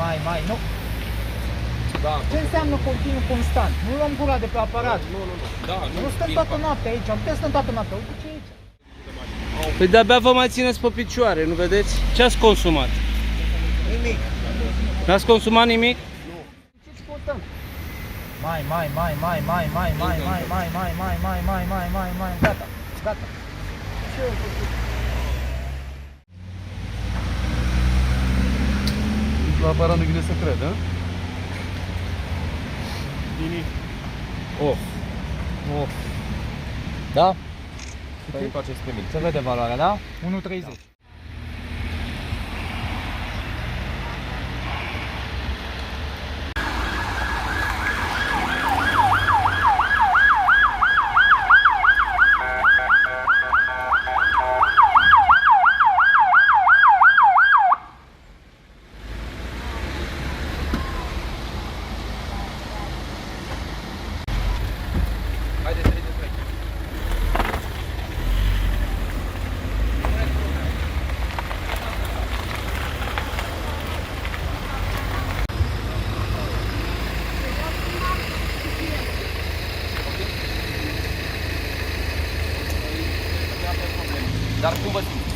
mai, nu. Da. Ce înseamnă continuu constant? Nu luăm gura de pe aparat. Nu. Da, Nu stăm toată noaptea aici, am putea să stăm toată noaptea. Uite ce e aici. Păi de-abia vă mai țineți pe picioare, nu vedeți? Ce ați consumat? Nimic. N-ați consumat nimic? Ce căutăm? Mai, gata. Ce ai făcut? La aparat nu vine să cred, da? Of. Da? Păi face experiment. Se vede valoarea, da? 1,30. Haideți să ridică aici. Dar cum vă simți?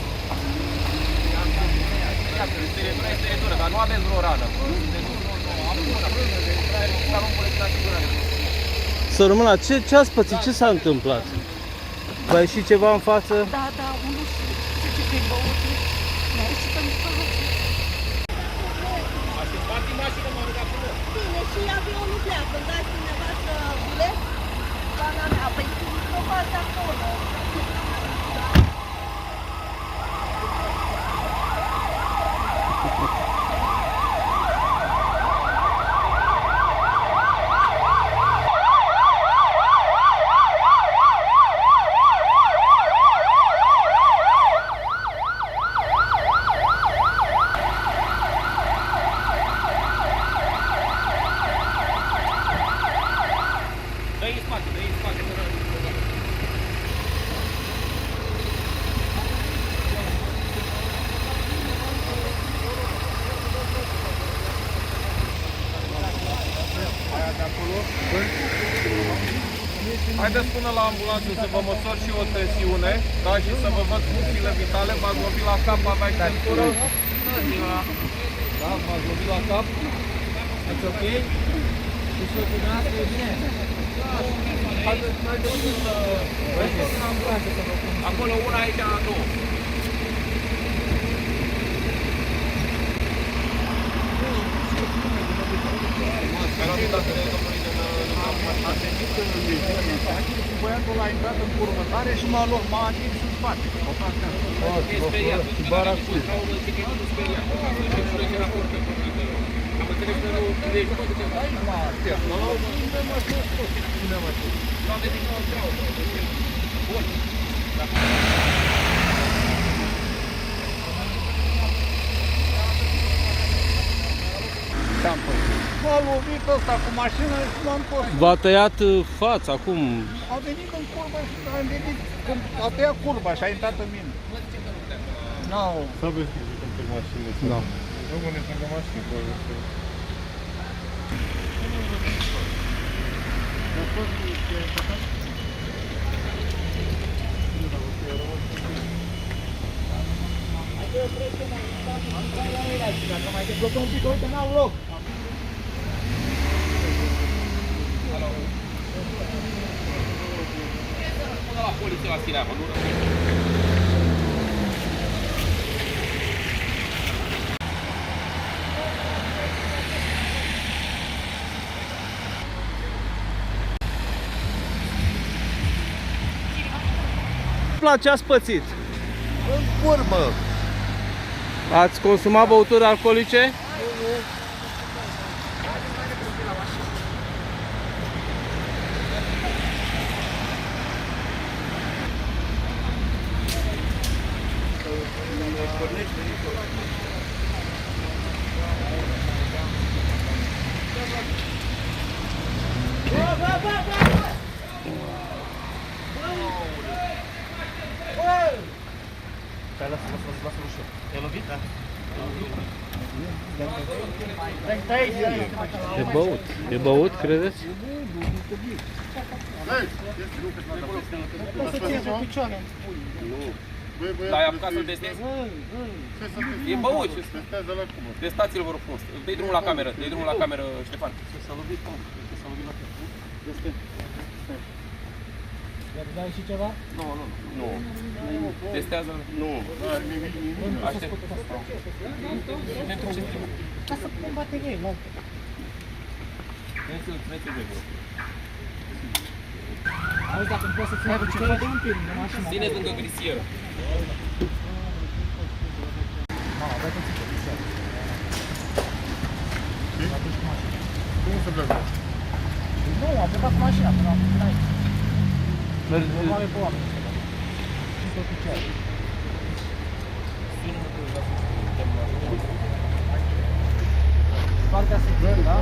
Este dură, dar nu aveți vreo rană. Să rămână, ce ați pățit? Ce s-a întâmplat? V-a ieșit ceva în față? Da, unul zice că-i băut, mi-a ieșit în față. Așteptați mașină, mă rog, acolo. Bine, și avionul pleacă, îmi dați dumneavoastră bilet? Doamna mea, păi nu faci acolo. Dă-i în spate, Haideți până la ambulanță să vă măsor și o tensiune, da, și să vă văd funcțiile vitale. V-ați lovit la cap, aveați centură? Da, m-ați lovit la cap? Ați ok? Și soțul dumneavoastră e bine? Haideți să... Acolo una, aici două. Băiatul a intrat în curvătare și m-a atins în spate. E speriat. Baracu. Am înțeles că nu ești poate ce faci? Unde mă spus? Doamne, din nou treau. Bun. M-a lovit ăsta cu mașina și m-am pus. V-a tăiat fața, acum? A venit în curbă și am venit când a tăiat curba și a intrat în mine. Nu. Să vezi că mașină. Da. Rămâne lângă mașină. Dacă mai deblocăm un pic, uite, n-au loc. Până la poliție la Sireavă, nu rămâne. Ce ați pățit? În curbă. Ați consumat băuturi alcoolice? Lasă ușor. Te-ai lovit? Da. E băut. E băut, credeți? O să ție pe picioare. Dar ai apucat să-l testezi? E băut. Testați-l, vă rog frumos. Dă-i drumul la cameră. Dă-i drumul la cameră, Ștefan. Dai și ceva? Nu. Testează-l. Nu. Aștept. Ca să pun baterie la altă. Auzi, dacă nu poți să ții cu ceva de un pic de mașină. Țineți lângă grisieră. Mama, băi, te ții pe grisieră. Cum se pleacă? Nu, am plecat cu mașina până am venit aici. Nu are pe oameni. Și pe picioare. Partea secundă, da?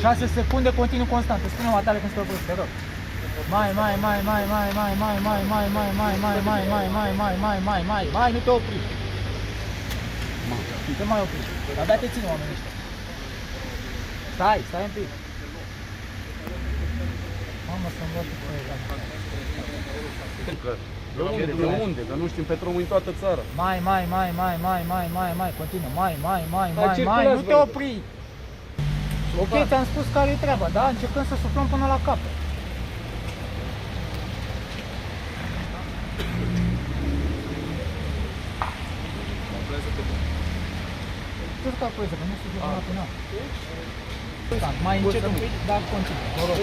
6 secunde continuu constant. Spune-o atare când se oprește, te rog. Mai, nu te opri. Nu te mai opri. Abia te țin oamenii ăștia. Stai un pic. Mamă, să-mi văd cu el. De unde? Că nu știm Petrom în toată țara. Mai, continuă. Mai, nu te opri. Ok, ți-am spus care e treaba, da? Încercăm să suflăm până la capăt. Ce-ți calculeze, că nu știu până la final. Mai încet un pic, dar continuu. Vă rog.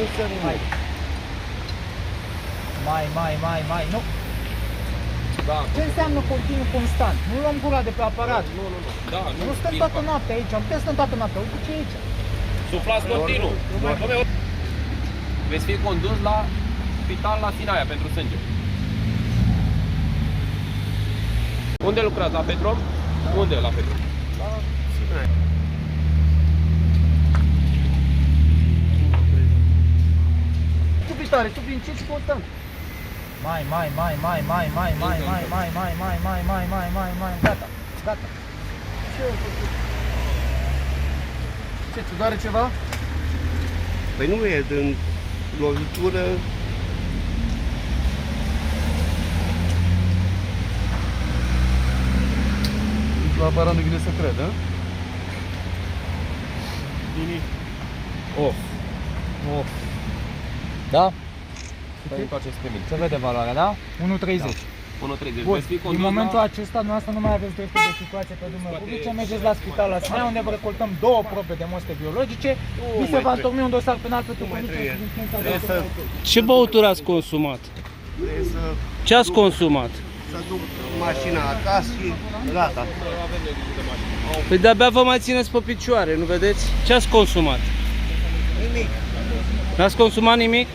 Mai, nu. Da. Ce înseamnă continuu constant? Nu luăm gura de pe aparat. Nu. Da, Nu stăm toată noaptea aici, am putea stăm toată noaptea. Uite ce e aici. Suflați continuu. Veți fi condus la spital la Sinaia pentru sânge. Unde lucrați? La Petrom? Unde la Petrom? La Sinaia. Subitare, sub incit constant. Mai, gata. Ce, ți doare ceva? Păi nu e din lovitură. La aparat nu vine să cred, a? Off. Da? Stai întoarceți pe mine. Se vede valoarea, da? 1,30. 1.30. Bun, Veți fi din condus momentul la... acesta, dumneavoastră nu mai aveți dreptul de circulație pe drumurile publice, mergeți la spital la Sinaia, unde vă recoltăm 2 probe de moste biologice, vi se va întocmi un dosar penal pentru comiterea și influența de Ce băutură ați consumat? Trebuie Ce ați consumat? să duc mașina acasă și gata. Păi de-abia vă mai țineți pe picioare, nu vedeți? Ce ați consumat? Nimic. N-ați consumat nimic?